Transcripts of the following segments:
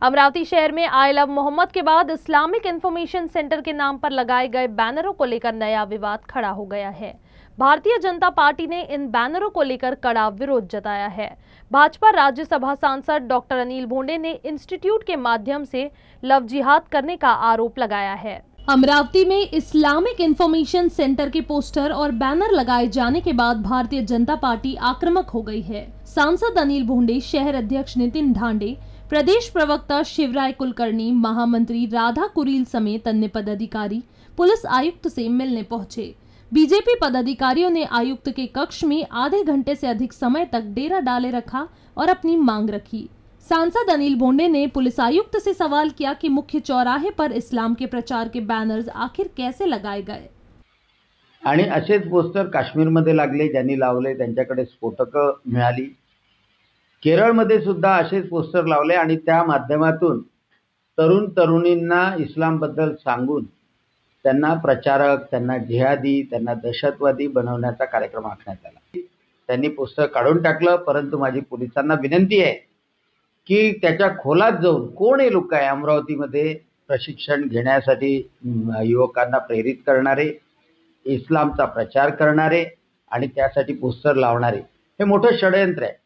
अमरावती शहर में I love Mohammed के बाद इस्लामिक इंफॉर्मेशन सेंटर के नाम पर लगाए गए बैनरों को लेकर नया विवाद खड़ा हो गया है। भारतीय जनता पार्टी ने इन बैनरों को लेकर कड़ा विरोध जताया है। भाजपा राज्यसभा सांसद डॉक्टर अनिल भोंडे ने इंस्टीट्यूट के माध्यम से लव जिहाद करने का आरोप लगाया है। अमरावती में इस्लामिक इंफॉर्मेशन सेंटर के पोस्टर और बैनर लगाए जाने के बाद भारतीय जनता पार्टी आक्रामक हो गई है। सांसद अनिल भोंडे, शहर अध्यक्ष नितिन ढांडे, प्रदेश प्रवक्ता शिवराय कुलकर्णी, महामंत्री राधा कुरील समेत अन्य पदाधिकारी पुलिस आयुक्त से मिलने पहुंचे। बीजेपी पदाधिकारियों ने आयुक्त के कक्ष में आधे घंटे से अधिक समय तक डेरा डाले रखा और अपनी मांग रखी। सांसद अनिल भोंडे ने पुलिस आयुक्त से सवाल किया कि मुख्य चौराहे पर इस्लाम के प्रचार के बैनर्स आखिर कैसे लगाए गए आणि असेच पोस्टर काश्मीरमध्ये लागले, ज्यांनी लावले त्यांच्याकडे स्फोटक मिळाली। केरळमध्ये सुद्धा असेच पोस्टर लावले आणि त्या माध्यमातून तरुण तरुणींना इस्लामबद्दल सांगून त्यांना प्रचारक, त्यांना जिहादी, त्यांना दहशतवादी बनवण्याचा कार्यक्रम आखण्यात आला। त्यांनी पोस्टर काढून टाकलं, परंतु माझी पोलिसांना विनंती आहे की त्याच्या खोलात जाऊन कोण हे लोक आहे अमरावतीमध्ये प्रशिक्षण घेण्यासाठी युवकांना प्रेरित करणारे, इस्लामचा प्रचार करणारे आणि त्यासाठी पोस्टर लावणारे, हे मोठं षडयंत्र आहे।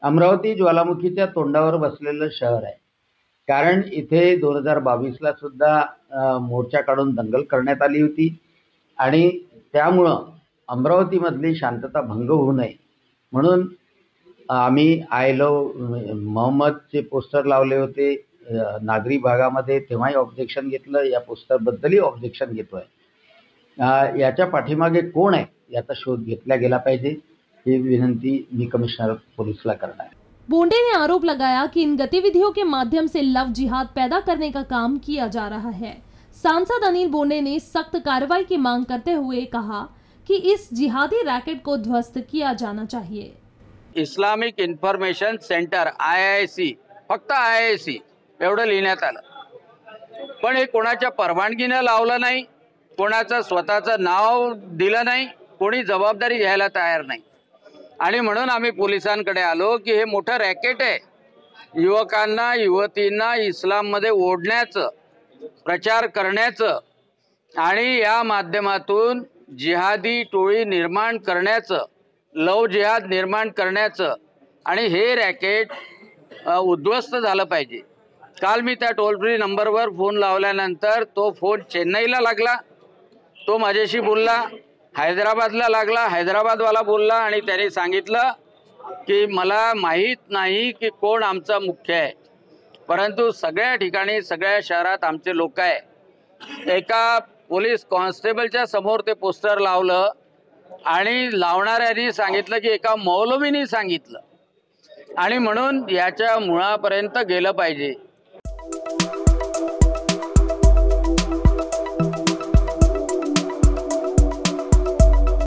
अमरावती ज्वालामुखीच्या तोंडावर बसलेलं शहर आहे, कारण इथे 2022 ला सुद्धा मोर्चा काढून दंगल करण्यात आली होती आणि त्यामुळं अमरावतीमधली शांतता भंग होऊ नये म्हणून आम्ही आय लव मोहम्मदचे पोस्टर लावले होते नागरी भागामध्ये। तेव्हाही ऑब्जेक्शन घेतलं, या पोस्टरबद्दलही ऑब्जेक्शन घेतोय। याच्या पाठीमागे कोण आहे याचा शोध घेतला गेला पाहिजे, ही विनंती मी कमिश्नर पुलिसला करणार है। भोंडे ने आरोप लगाया कि इन गतिविधियों के माध्यम से लव जिहाद पैदा करने का काम किया जा रहा है। सांसद अनिल भोंडे ने सख्त कार्रवाई की मांग करते हुए कहा कि इस जिहादी रैकेट को ध्वस्त किया जाना चाहिए। इस्लामिक इन्फॉर्मेशन सेंटर IIC, फक्त IIC एवढं लिहिण्यात आलं, पण हे कोणाच्या परवानगीने लावलं नाही, कोणाचं स्वतःचं नाव दिलं नाही, कोणी जबाबदारी घ्यायला तयार नाही। आणि म्हणून आम्ही पोलिसांकडे आलो की हे मोठं रॅकेट आहे, युवकांना युवतींना इस्लाममध्ये ओढण्याचं, प्रचार करण्याचं आणि या माध्यमातून जिहादी टोळी निर्माण करण्याचं, लव जिहाद निर्माण करण्याचं आणि हे रॅकेट उद्ध्वस्त झालं पाहिजे। काल मी त्या टोल फ्री नंबरवर फोन लावल्यानंतर तो फोन चेन्नईला लागला, तो माझ्याशी बोलला, हैदराबादला लागला, हैदराबादवाला बोलला आणि त्याने सांगितलं की मला माहीत नाही की कोण आमचा मुख्य आहे, परंतु सगळ्या ठिकाणी सगळ्या शहरात आमचे लोक आहे। एका पोलीस कॉन्स्टेबलच्या समोर ते पोस्टर लावलं आणि लावणाऱ्यांनी सांगितलं की एका मौलवीनी सांगितलं आणि म्हणून याच्या मुळापर्यंत गेलं पाहिजे।